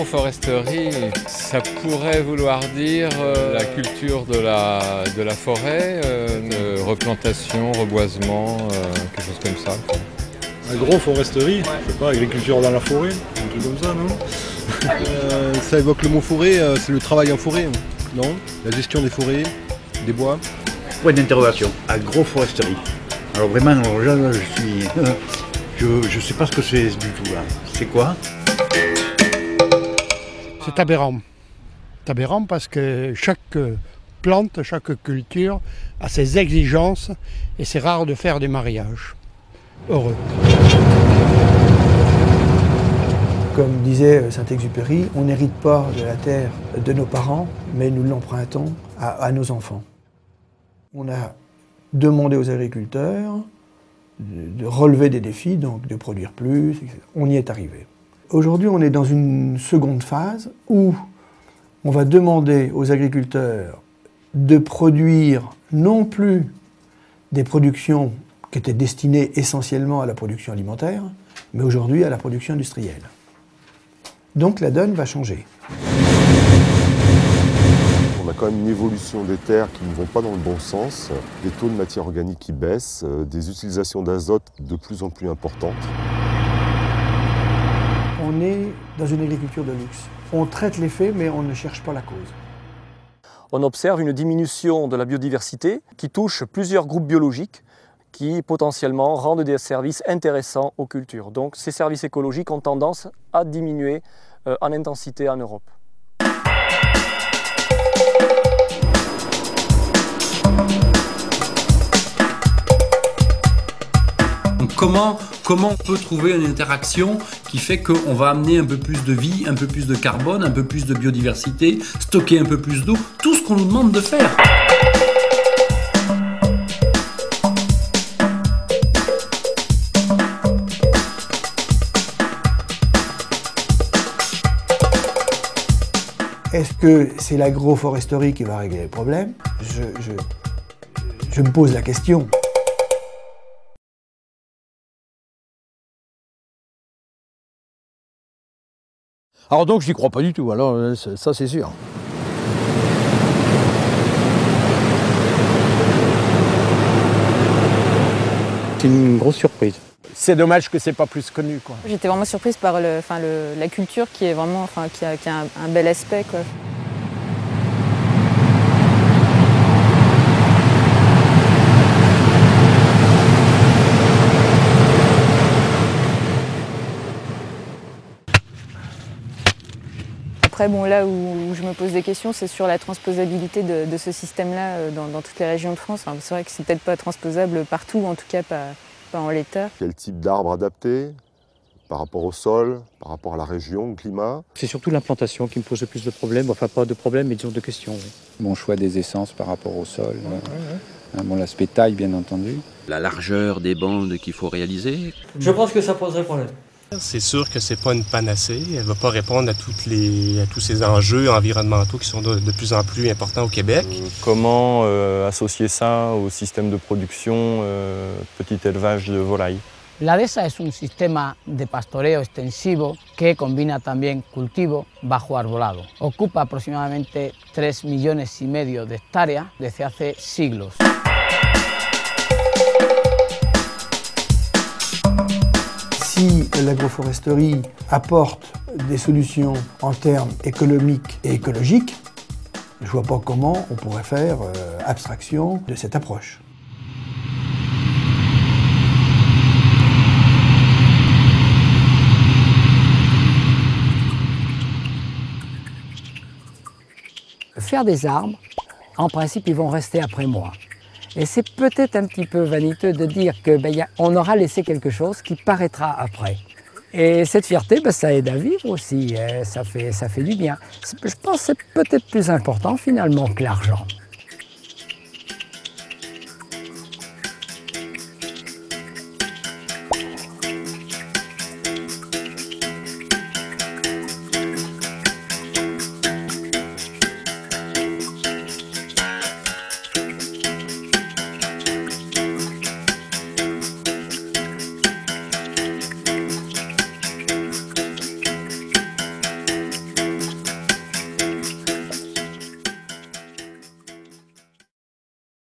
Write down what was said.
l'agroforesterie, ça pourrait vouloir dire la culture de la forêt, replantation, reboisement, quelque chose comme ça. Agroforesterie, je sais pas, agriculture dans la forêt, un truc comme ça, non? Ça évoque le mot forêt, c'est le travail en forêt, non? La gestion des forêts, des bois. Point d'interrogation, agroforesterie. Alors vraiment, là, je suis... je sais pas ce que c'est du tout là. C'est quoi? C'est aberrant. C'est aberrant parce que chaque plante, chaque culture a ses exigences et c'est rare de faire des mariages heureux. Comme disait Saint-Exupéry, on n'hérite pas de la terre de nos parents, mais nous l'empruntons à nos enfants. On a demandé aux agriculteurs de relever des défis, donc de produire plus, etc. On y est arrivé. Aujourd'hui, on est dans une seconde phase où on va demander aux agriculteurs de produire non plus des productions qui étaient destinées essentiellement à la production alimentaire, mais aujourd'hui à la production industrielle. Donc la donne va changer. On a quand même une évolution des terres qui ne vont pas dans le bon sens, des taux de matière organique qui baissent, des utilisations d'azote de plus en plus importantes. On est dans une agriculture de luxe. On traite les faits, mais on ne cherche pas la cause. On observe une diminution de la biodiversité qui touche plusieurs groupes biologiques qui potentiellement rendent des services intéressants aux cultures. Donc ces services écologiques ont tendance à diminuer en intensité en Europe. Donc comment on peut trouver une interaction qui fait qu'on va amener un peu plus de vie, un peu plus de carbone, un peu plus de biodiversité, stocker un peu plus d'eau, tout ce qu'on nous demande de faire. Est-ce que c'est l'agroforesterie qui va régler les problèmes? Je me pose la question. Alors donc, je n'y crois pas du tout, alors ça c'est sûr. C'est une grosse surprise. C'est dommage que c'est pas plus connu, quoi. J'étais vraiment surprise par la culture qui est vraiment, qui a un bel aspect, quoi. Après, bon, là où je me pose des questions, c'est sur la transposabilité de ce système-là dans toutes les régions de France. Enfin, c'est vrai que c'est peut-être pas transposable partout, en tout cas pas en l'état. Quel type d'arbre adapté par rapport au sol, par rapport à la région, au climat? C'est surtout l'implantation qui me pose le plus de problèmes, enfin pas de problèmes, mais disons de questions. Oui. Mon choix des essences par rapport au sol, bon, l'aspect taille bien entendu. La largeur des bandes qu'il faut réaliser. Je pense que ça poserait problème. C'est sûr que c'est pas une panacée. Elle ne va pas répondre à tous ces enjeux environnementaux qui sont de plus en plus importants au Québec. Comment associer ça au système de production, petit élevage de volailles? La dehesa es un sistema de pastoreo extensivo que combina también cultivo bajo arbolado. Ocupa aproximadamente 3,5 millones de hectáreas desde hace siglos. Si l'agroforesterie apporte des solutions en termes économiques et écologiques, je ne vois pas comment on pourrait faire abstraction de cette approche. Faire des arbres, en principe, ils vont rester après moi. Et c'est peut-être un petit peu vaniteux de dire qu'on aura laissé quelque chose qui paraîtra après. Et cette fierté, ça aide à vivre aussi, ça fait du bien. Je pense que c'est peut-être plus important finalement que l'argent.